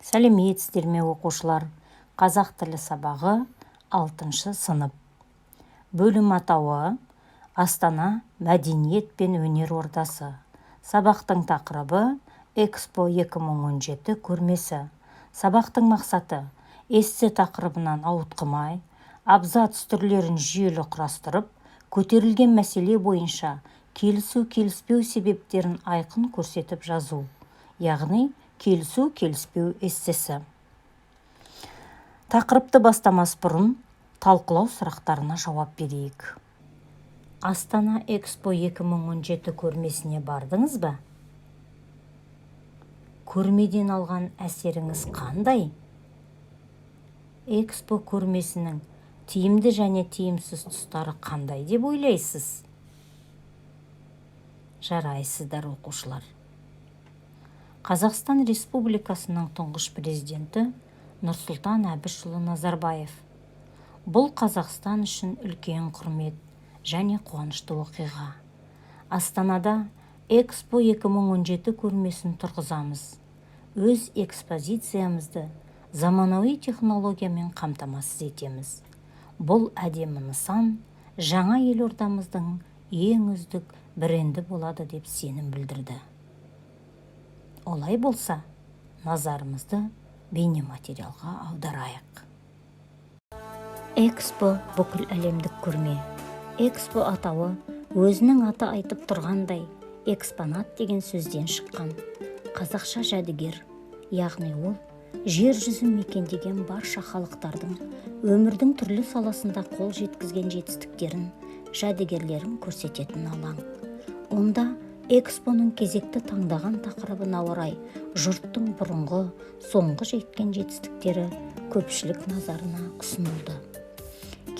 Сәлеметсіздер ме оқушылар? Қазақ тілі сабағы 6 сынып. Бөлім атауы Астана мәдениет пен өнер ордасы. Сабақтың тақырыбы Экспо 2017 көрмесі. Сабақтың мақсаты эссе тақырыбынан ауытқымай, абзац түрлерін жүйелі құрастырып, көтерілген мәселе бойынша келісу-келіспеу себептерін айқын көрсетіп жазу. Яғни келісу-келіспеу эссесі. Тақырыпты бастамас бұрын талқылау сұрақтарына жауап берейік. Астана Экспо 2017 көрмесіне бардыңыз ба? Көрмеден алған әсеріңіз қандай? Экспо көрмесінің тиімді және тиімсіз тұстары қандай деп ойлайсыз? Жарайсыздар оқушылар. Қазақстан Республикасының тұңғыш президенті Нұрсұлтан Әбішұлы Назарбаев. Бұл Қазақстан үшін үлкен құрмет және қуанышты оқиға. Астанада Экспо 2017 көрмесін тұрғызамыз. Өз экспозициямызды заманауи технологиямен қамтамасыз етеміз. Бұл әдемі нысан жаңа елордамыздың ең үздік бренді болады деп сенім білдірді. Олай болса, назарымызды бейнематериалға аударайық. Экспо бүкіл әлемдік көрме. Экспо атауы өзінің аты айтып тұрғандай, экспонат деген сөзден шыққан. Қазақша жәдігер, яғни ол жер жүзін мекендеген барша халықтардың өмірдің түрлі саласында қол жеткізген жетістіктерін, жәдігерлерін көрсететін алаң. Онда Экспоның кезекті таңдаған тақырыбына орай жұрттың бұрынғы, соңғы жеткен жетістіктері көпшілік назарына ұсынылды.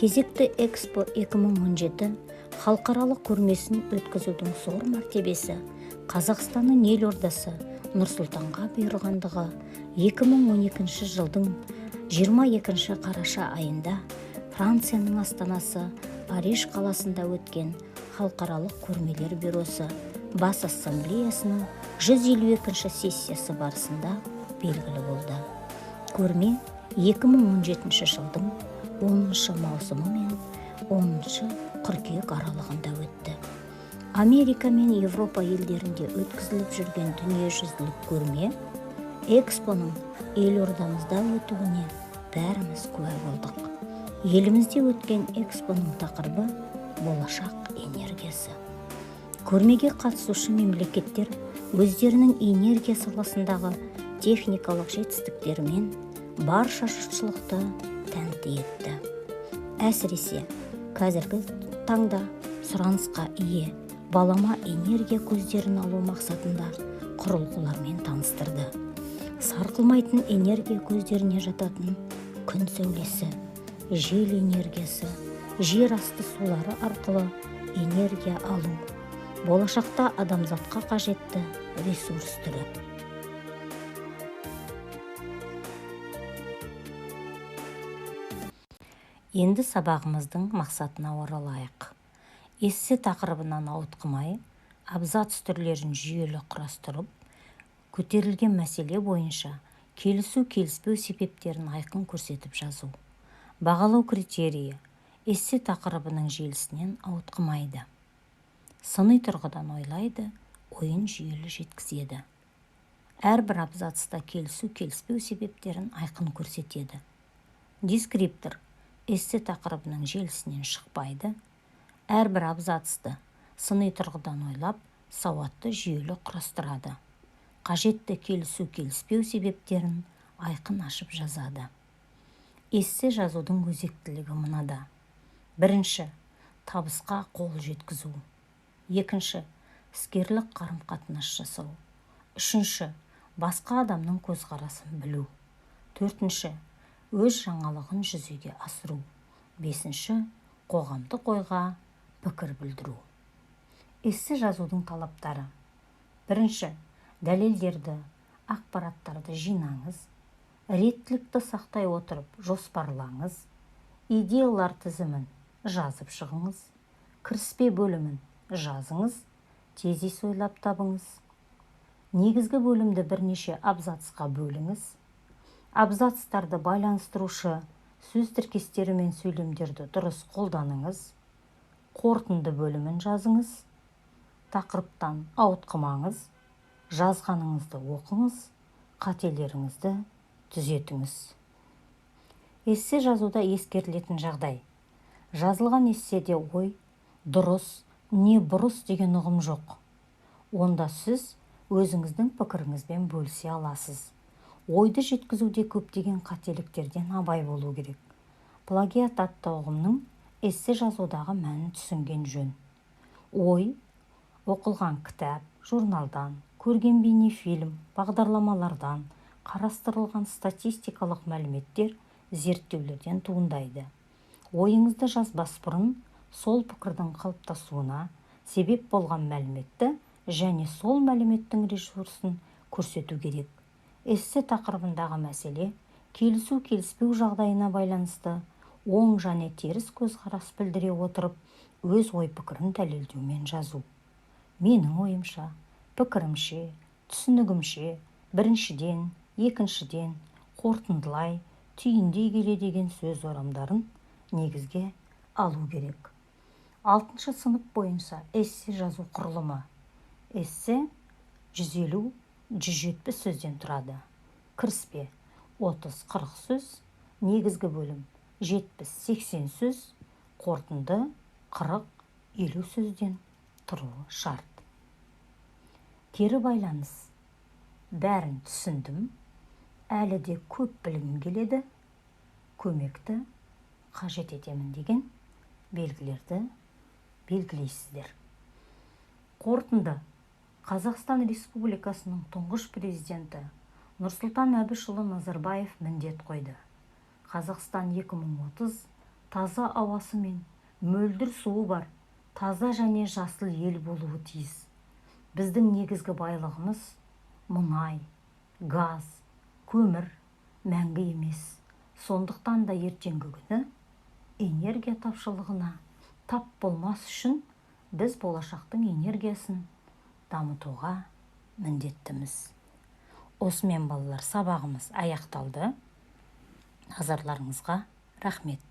Кезекті Экспо 2017 халықаралық көрмесін өткізудің зор мәртебесі Қазақстанның елордасы Нұр-Сұлтанға бұйырғандығы 2012 жылдың 22 қараша айында Францияның астанасы Париж қаласында өткен халықаралық көрмелер бюросы Бас ассамблеясының 152 сессиясы барысында белгілі болды. Көрме 2017 жылдың 10 маусымы мен 10 қыркүйек аралығында өтті. Америка мен Европа елдерінде өткізіліп жүрген дүниежүзілік көрме Экспоның елордамызда өтуіне бәріміз куә болдық. Елімізде өткен Экспоның тақырыбы болашақ энергиясы. Көрмеге қатысушы мемлекеттер өздерінің энергия саласындағы техникалық жетістіктерімен барша жұртшылықты тәнті етті. Әсіресе қазіргі таңда сұранысқа ие балама энергия көздерін алу мақсатында құрылғылармен таныстырды. Сарқылмайтын энергия көздеріне жататын күн сәулесі, жел энергиясы, жер асты сулары арқылы энергия алу болашақта адамзатқа қажетті ресурс түрі. Енді сабағымыздың мақсатына оралайық. Эссе тақырыбынан ауытқымай, абзац түрлерін жүйелі құрастырып, көтерілген мәселе бойынша келісу-келіспеу себептерін айқын көрсетіп жазу. Бағалау критерийі эссе тақырыбының желісінен ауытқымайды. Сыни тұрғыдан ойлайды, ойын жүйелі жеткізеді. Әрбір абзацта келісу-келіспеу себептерін айқын көрсетеді. Дескриптор эссе тақырыбының желісінен шықпайды. Әрбір абзацты сыни тұрғыдан ойлап, сауатты жүйелі құрастырады. Қажетті келісу-келіспеу себептерін айқын ашып жазады. Эссе жазудың өзектілігі мынада. Бірінші, табысқа қол жеткізу. Екінші, іскерлік қарым-қатынас жасау. Үшінші, басқа адамның көзқарасын білу. Төртінші, өз жаңалығын жүзеге асыру. Бесінші, қоғамдық ойға пікір білдіру. Эссе жазудың талаптары. Бірінші, дәлелдерді, ақпараттарды жинаңыз. Реттілікті сақтай отырып жоспарлаңыз. Идеялар тізімін жазып шығыңыз. Кіріспе бөлімін жазыңыз, тезис ойлап табыңыз. Негізгі бөлімді бірнеше абзацқа бөліңіз. абзацтарды байланыстырушы сөз тіркестері мен сөйлемдерді дұрыс қолданыңыз. Қорытынды бөлімін жазыңыз. Тақырыптан ауытқымаңыз. Жазғаныңызды оқыңыз. Қателеріңізді түзетіңіз. Эссе жазуда ескерілетін жағдай. Жазылған эсседе ой, дұрыс, не бұрыс деген ұғым жоқ. Онда сіз өзіңіздің пікіріңізбен бөлісе аласыз. Ойды жеткізуде көптеген қателіктерден абай болу керек. Плагиат атты ұғымның эссе жазудағы мәнін түсінген жөн. Ой, оқылған кітап, журналдан, көрген бейнефильм, бағдарламалардан, қарастырылған статистикалық мәліметтер, зерттеулерден туындайды. Ойыңызды жазбас бұрын сол пікірдің қалыптасуына себеп болған мәліметті және сол мәліметтің ресурсын көрсету керек. Эссе тақырыбындағы мәселе келісу-келіспеу жағдайына байланысты оң және теріс көзқарас білдіре отырып, өз ой-пікірін дәлелдеумен жазу. Менің ойымша, пікірімше, түсінігімше, біріншіден, екіншіден, қорытындылай, түйіндей келе деген сөз орамдарын негізге алу керек. 6 сынып бойынша эссе жазу құрылымы. Эссе 150-170 сөзден тұрады. Кіріспе 30-40 сөз, негізгі бөлім 70-80 сөз, қорытынды 40-50 сөзден тұруы шарт. Кері байланыс. Бәрін түсіндім, әлі де көп білгім келеді, көмекті қажет етемін деген белгілерді белгілейсіздер. Қорытынды. Қазақстан Республикасының тұңғыш президенті Нұрсұлтан Әбішұлы Назарбаев міндет қойды. Қазақстан 2030 таза ауасы мен мөлдір суы бар, таза және жасыл ел болуы тиіс. Біздің негізгі байлығымыз мұнай, газ, көмір, мәңгі емес. Сондықтан да ертеңгі күні энергия тапшылығына тап болмас үшін біз болашақтың энергиясын дамытуға міндеттіміз. Осымен балалар, сабағымыз аяқталды. Назарларыңызға рахмет.